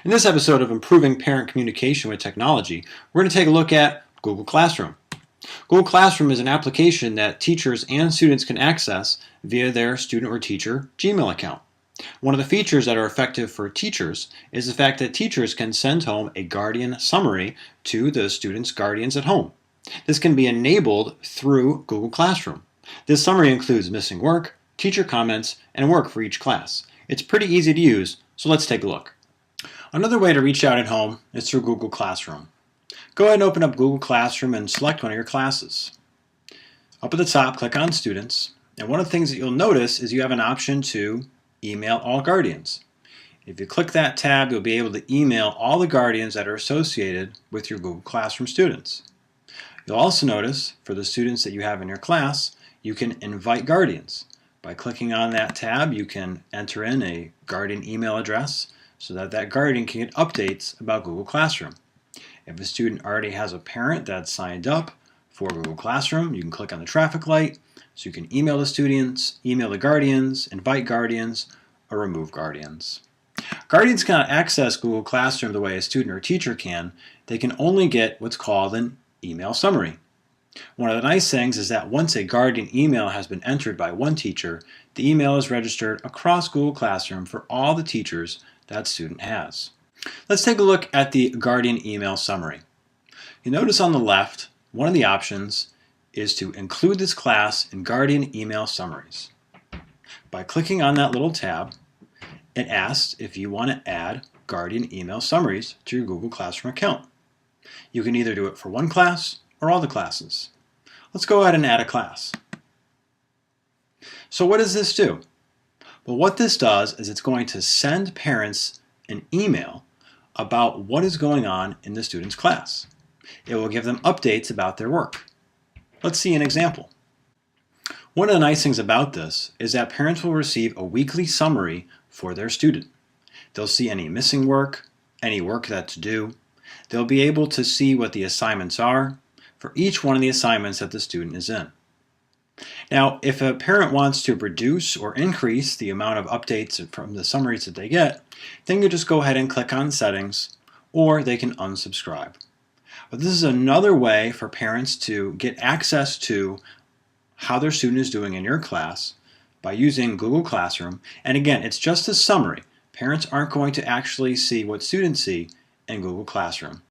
In this episode of Improving Parent Communication with Technology, we're going to take a look at Google Classroom. Google Classroom is an application that teachers and students can access via their student or teacher Gmail account. One of the features that are effective for teachers is the fact that teachers can send home a guardian summary to the students' guardians at home. This can be enabled through Google Classroom. This summary includes missing work, teacher comments, and work for each class. It's pretty easy to use, so let's take a look. Another way to reach out at home is through Google Classroom. Go ahead and open up Google Classroom and select one of your classes. Up at the top, click on Students, and one of the things that you'll notice is you have an option to email all guardians. If you click that tab, you'll be able to email all the guardians that are associated with your Google Classroom students. You'll also notice for the students that you have in your class, you can invite guardians. By clicking on that tab, you can enter in a guardian email address so that that guardian can get updates about Google Classroom. If a student already has a parent that's signed up for Google Classroom, you can click on the traffic light so you can email the students, email the guardians, invite guardians, or remove guardians. Guardians cannot access Google Classroom the way a student or teacher can. They can only get what's called an email summary. One of the nice things is that once a guardian email has been entered by one teacher, the email is registered across Google Classroom for all the teachers that student has. Let's take a look at the guardian email summary. You notice on the left, one of the options is to include this class in guardian email summaries. By clicking on that little tab, it asks if you want to add guardian email summaries to your Google Classroom account. You can either do it for one class or all the classes. Let's go ahead and add a class. So what does this do? Well, what this does is it's going to send parents an email about what is going on in the student's class. It will give them updates about their work. Let's see an example. One of the nice things about this is that parents will receive a weekly summary for their student. They'll see any missing work, any work that's due. They'll be able to see what the assignments are for each one of the assignments that the student is in. Now, if a parent wants to reduce or increase the amount of updates from the summaries that they get, then you just go ahead and click on Settings, or they can unsubscribe. But this is another way for parents to get access to how their student is doing in your class by using Google Classroom. And again, it's just a summary. Parents aren't going to actually see what students see in Google Classroom.